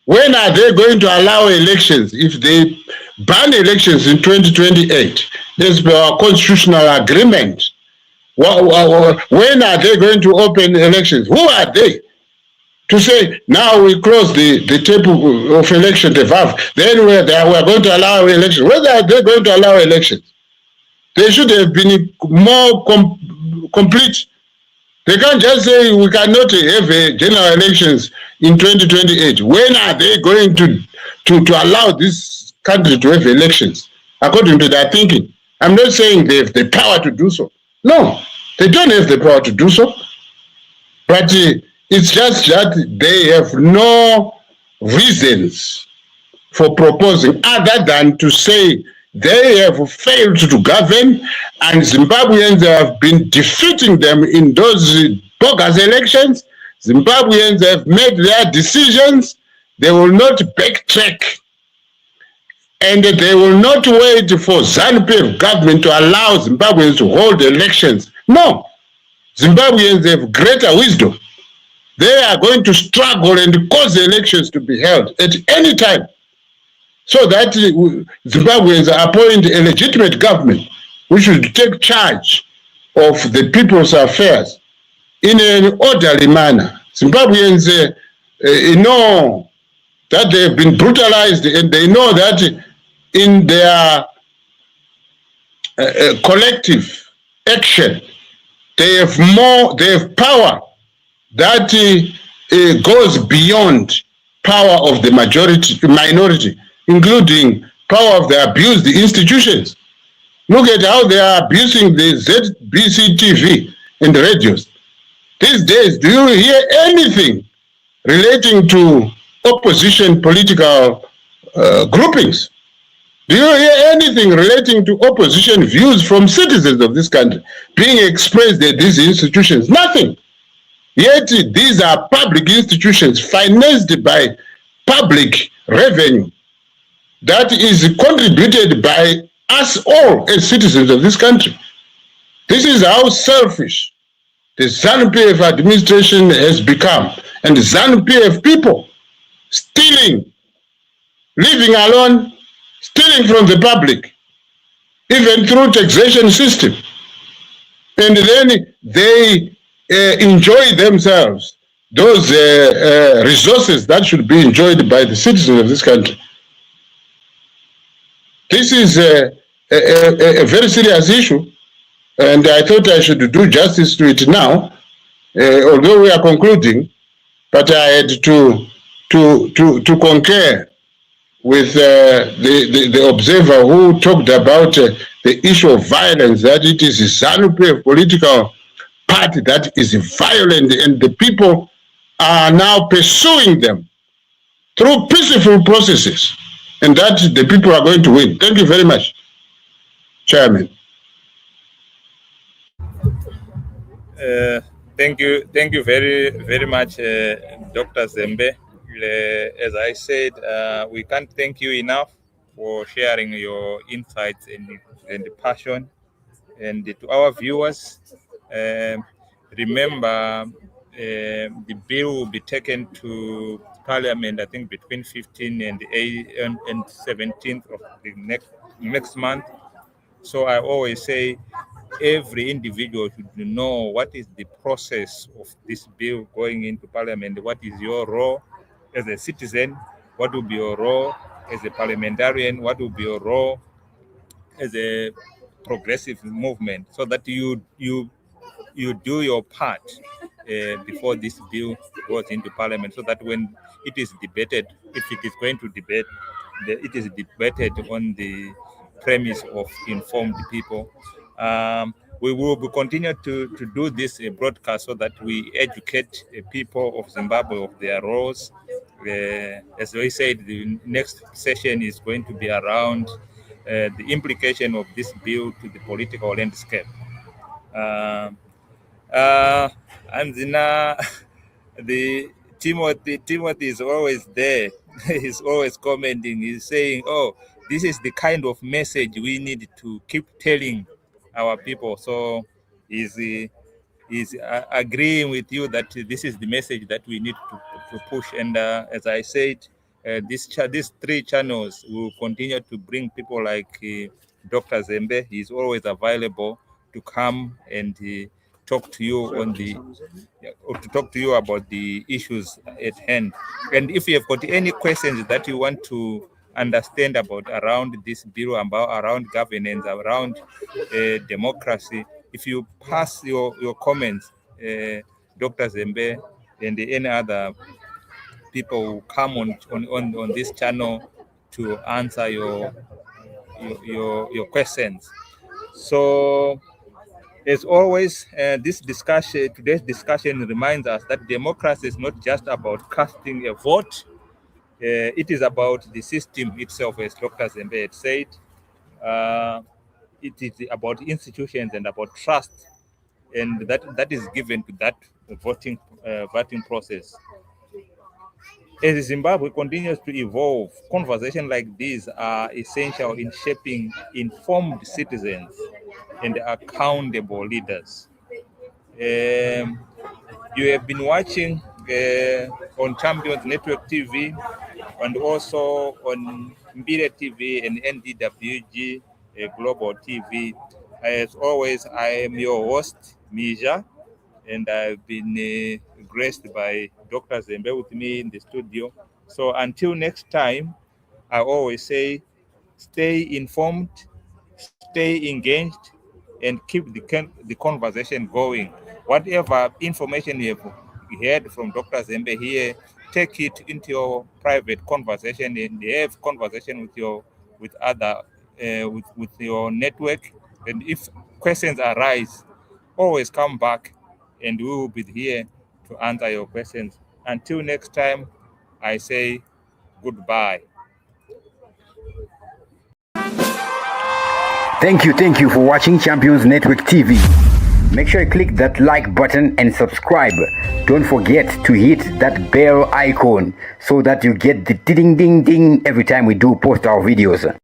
When are they going to allow elections? If they ban elections in 2028, there's our constitutional agreement. When are they going to open elections? Who are they? To say, now we close the tape of election, the valve, then we're going to allow elections. Whether are they going to allow elections? They should have been more complete. They can't just say we cannot have general elections in 2028. When are they going to allow this country to have elections? According to their thinking. I'm not saying they have the power to do so. No, they don't have the power to do so. But it's just that they have no reasons for proposing other than to say they have failed to govern and Zimbabweans have been defeating them in those bogus elections. Zimbabweans have made their decisions. They will not backtrack. And they will not wait for ZANU-PF government to allow Zimbabweans to hold elections. No. Zimbabweans have greater wisdom. They are going to struggle and cause the elections to be held at any time, so that Zimbabweans appoint a legitimate government which should take charge of the people's affairs in an orderly manner. Zimbabweans know that they have been brutalized, and they know that in their collective action, they have power that goes beyond power of the minority, including power of the abused institutions. Look at how they are abusing the ZBC TV and the radios. These days, do you hear anything relating to opposition political groupings? Do you hear anything relating to opposition views from citizens of this country being expressed at these institutions? Nothing. Yet these are public institutions financed by public revenue that is contributed by us all as citizens of this country. This is how selfish the ZANU-PF administration has become, and the ZANU-PF people stealing, living alone, stealing from the public, even through taxation system. And then they enjoy themselves those resources that should be enjoyed by the citizens of this country. This is a very serious issue, and I thought I should do justice to it now, although we are concluding, but I had to concur with the observer who talked about the issue of violence, that it is a ZANU-PF political party that is violent, and the people are now pursuing them through peaceful processes, and that the people are going to win. Thank you very much, Chairman. Thank you very much, Dr. Zembe. As I said, we can't thank you enough for sharing your insights and passion. And to our viewers, remember the bill will be taken to Parliament, I think, between 15th and 17th of the next month. So I always say every individual should know what is the process of this bill going into Parliament. What is your role as a citizen? What will be your role as a parliamentarian? What will be your role as a progressive movement, so that you do your part before this bill goes into Parliament, so that when it is debated, if it is going to debate, it is debated on the premise of informed people. We will continue to do this broadcast so that we educate people of Zimbabwe of their roles. As we said, the next session is going to be around the implication of this bill to the political landscape. The Timothy is always there. He's always commenting. He's saying, "Oh, this is the kind of message we need to keep telling our people." So he's agreeing with you that this is the message that we need to push. And as I said, these 3 channels will continue to bring people like Dr. Zembe. He's always available to come and talk to you to talk to you about the issues at hand. And if you have got any questions that you want to understand about around this bill, about around governance, around democracy, if you pass your comments, Dr. Zembe and any other people who come on this channel to answer your questions. So as always, today's discussion reminds us that democracy is not just about casting a vote. It is about the system itself, as Dr. Zembe had said. It is about institutions and about trust, and that is given to that voting process. As Zimbabwe continues to evolve, conversations like these are essential in shaping informed citizens and accountable leaders. You have been watching on Champions Network TV and also on Mbire TV and NDWG Global TV. As always, I am your host, Mija, and I've been graced by Dr. Zembe with me in the studio. So until next time, I always say, stay informed, stay engaged, and keep the conversation going. Whatever information you have heard from Dr. Zembe here, take it into your private conversation and have conversation with your network. And if questions arise, always come back and we will be here to answer your questions. Until next time, I say goodbye. Thank you for watching Champions Network TV. Make sure you click that like button and subscribe. Don't forget to hit that bell icon so that you get the ding ding ding every time we do post our videos.